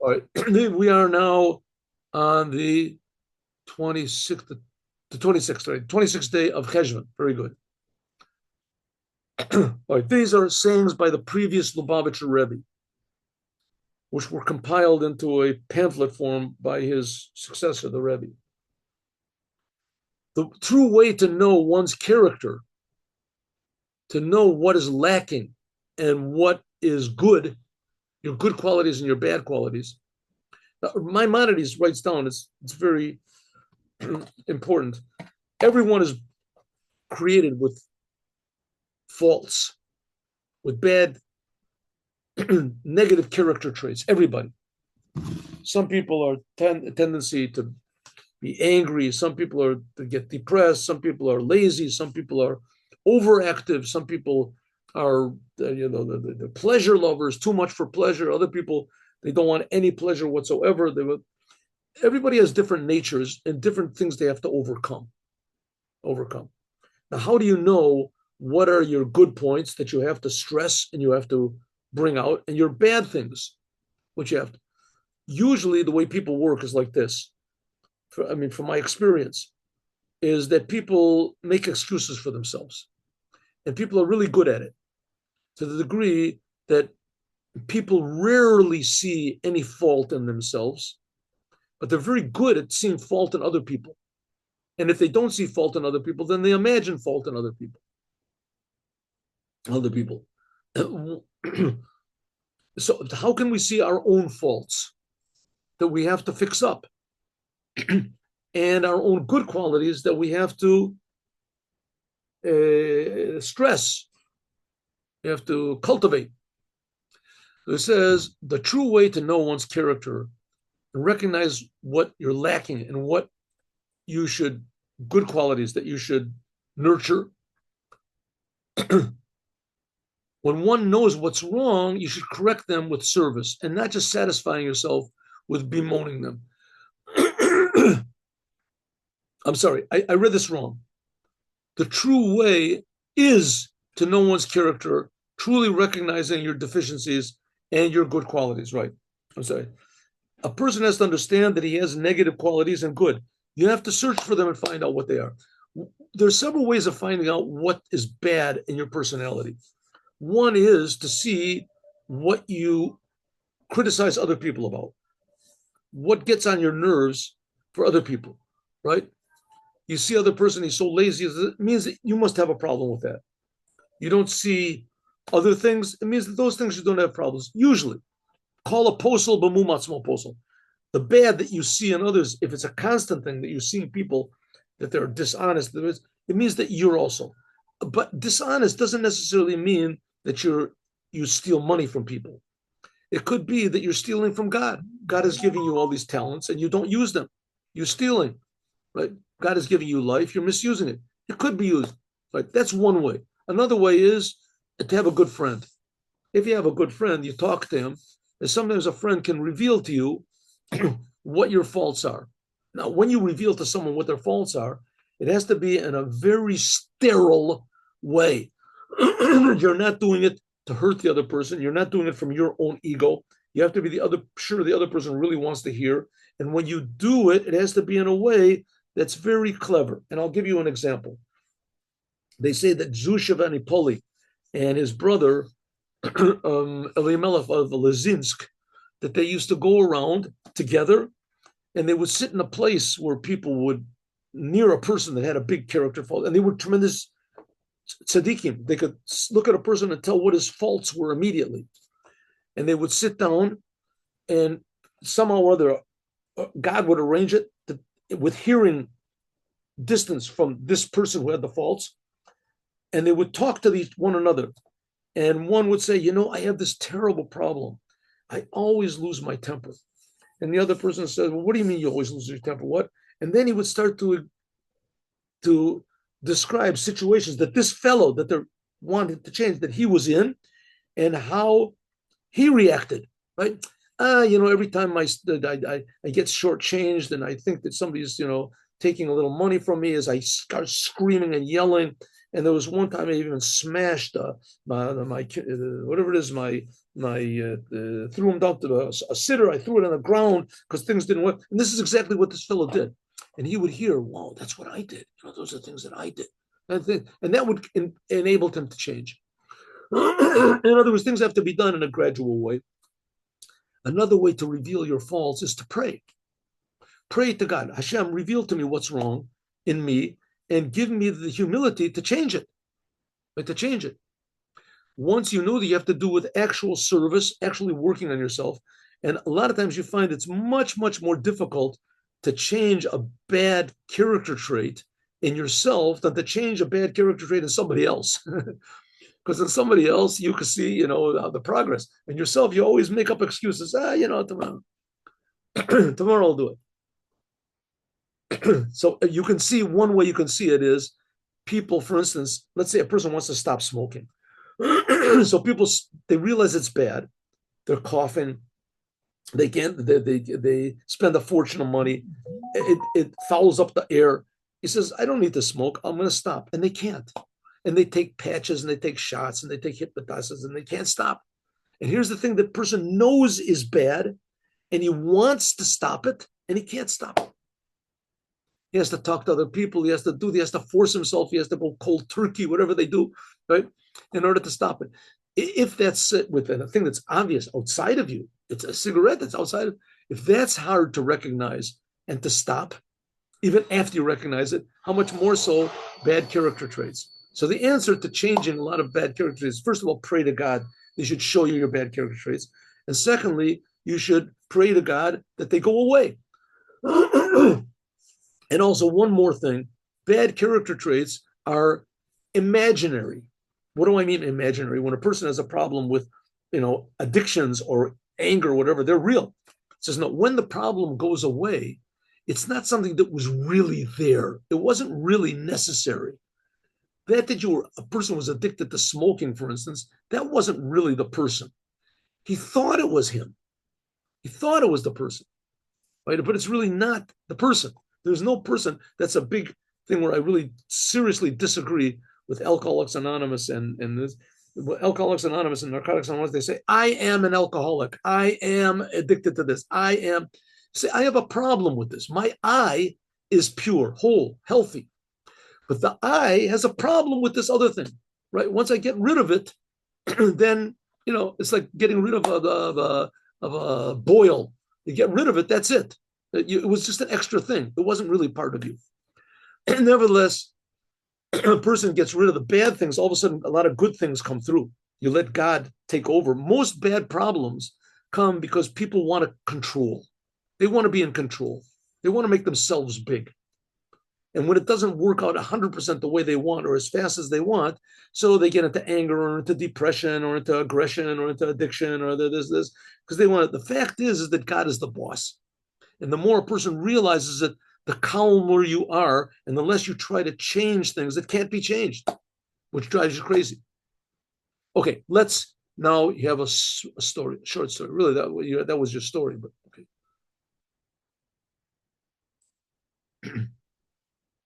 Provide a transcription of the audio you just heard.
All right. We are now on the 26th, the 26th, right? 26th day of Cheshvan. Very good. All right. These are sayings by the previous Lubavitcher Rebbe, which were compiled into a pamphlet form by his successor, the Rebbe. The true way to know one's character, to know what is lacking and what is good, your good qualities and your bad qualities. Now, Maimonides writes down, it's very important. Everyone is created with faults, with bad, negative character traits. Everybody. Some people are tendency to be angry. Some people are to get depressed. Some people are lazy. Some people are overactive. Some people are, the pleasure lovers, too much for pleasure. Other people, they don't want any pleasure whatsoever. Everybody has different natures and different things they have to overcome. Now, how do you know what are your good points that you have to stress and you have to bring out, and your bad things, which you have to? Usually, the way people work is like this. From my experience, is that people make excuses for themselves, and people are really good at it to the degree that people rarely see any fault in themselves, but they're very good at seeing fault in other people. And if they don't see fault in other people, then they imagine fault in other people. So how can we see our own faults that we have to fix up and our own good qualities that we have to stress, you have to cultivate? It says the true way to know one's character and recognize what you're lacking and what you should, good qualities that you should nurture. When one knows what's wrong, you should correct them with service and not just satisfying yourself with bemoaning them. I'm sorry, I read this wrong. The true way is to know one's character, truly recognizing your deficiencies and your good qualities, right? I'm sorry. A person has to understand that he has negative qualities and good. You have to search for them and find out what they are. There's several ways of finding out what is bad in your personality. One is to see what you criticize other people about, what gets on your nerves for other people, right? You see other person, he's so lazy, it means that you must have a problem with that. You don't see other things, it means that those things you don't have problems. Usually, call a posel b'mumat small posel. The bad that you see in others, if it's a constant thing that you're seeing people that they're dishonest, it means that you're also. But dishonest doesn't necessarily mean that you steal money from people. It could be that you're stealing from God. God is giving you all these talents and you don't use them. You're stealing, right? God is giving you life. You're misusing it. It could be used. Right? That's one way. Another way is to have a good friend. If you have a good friend, you talk to him, and sometimes a friend can reveal to you what your faults are. Now, when you reveal to someone what their faults are, it has to be in a very sterile way. You're not doing it to hurt the other person. You're not doing it from your own ego. You have to be the other person really wants to hear. And when you do it, it has to be in a way that's very clever. And I'll give you an example. They say that Zusha Vanipoli and his brother, Elimelech of Lezinsk, that they used to go around together and they would sit in a place where people would, near a person that had a big character fault, and they were tremendous tzaddikim. They could look at a person and tell what his faults were immediately. And they would sit down and somehow or other, God would arrange it with hearing distance from this person who had the faults. And they would talk to one another. And one would say, I have this terrible problem. I always lose my temper. And the other person said, well, what do you mean you always lose your temper? What? And then he would start to describe situations that this fellow that they're wanting to change, that he was in, and how he reacted, right? Every time I get shortchanged and I think that somebody's, taking a little money from me, as I start screaming and yelling, And there was one time I even smashed my whatever it is, threw him down to a sitter. I threw it on the ground because things didn't work. And this is exactly what this fellow did. And he would hear, wow, that's what I did. Those are things that I did. And that would enable him to change. In other words, things have to be done in a gradual way. Another way to reveal your faults is to pray. Pray to God. Hashem, reveal to me what's wrong in me and give me the humility to change it. To change it. Once you know that you have to do with actual service, actually working on yourself. And a lot of times you find it's much, much more difficult to change a bad character trait in yourself than to change a bad character trait in somebody else. Because in somebody else, you can see, the progress. And yourself, you always make up excuses. Tomorrow. Tomorrow I'll do it. So you can see, one way you can see it is people, for instance, let's say a person wants to stop smoking. So people, they realize it's bad. They're coughing. They can't, they spend a fortune of money. It fouls up the air. He says, I don't need to smoke. I'm going to stop. And they can't. And they take patches and they take shots and they take hypnotises and they can't stop. And here's the thing: that person knows is bad and he wants to stop it and he can't stop it. He has to talk to other people. He has to force himself. He has to go cold turkey, whatever they do, right? In order to stop it. If that's with a thing that's obvious outside of you, it's a cigarette that's outside of, if that's hard to recognize and to stop, even after you recognize it, how much more so bad character traits. So the answer to changing a lot of bad character traits, first of all, pray to God. He should show you your bad character traits. And secondly, you should pray to God that they go away. And also one more thing, bad character traits are imaginary. What do I mean imaginary? When a person has a problem with, addictions or anger or whatever, they're real. It says, no, when the problem goes away, it's not something that was really there. It wasn't really necessary. That a person was addicted to smoking, for instance, that wasn't really the person. He thought it was him. He thought it was the person, right? But it's really not the person. There's no person. That's a big thing where I really seriously disagree with Alcoholics Anonymous and this. Alcoholics Anonymous and Narcotics Anonymous, they say, I am an alcoholic. I am addicted to this. I have a problem with this. My I is pure, whole, healthy. But the I has a problem with this other thing, right? Once I get rid of it, then, it's like getting rid of a boil. You get rid of it, that's it. It was just an extra thing. It wasn't really part of you. And nevertheless, a person gets rid of the bad things, all of a sudden, a lot of good things come through. You let God take over. Most bad problems come because people want to control. They want to be in control. They want to make themselves big. And when it doesn't work out 100% the way they want or as fast as they want, so they get into anger or into depression or into aggression or into addiction or this, because they want it. The fact is that God is the boss. And the more a person realizes it, the calmer you are, and the less you try to change things that can't be changed, which drives you crazy. Okay, let's now have a story, a short story. Really, that was your story, but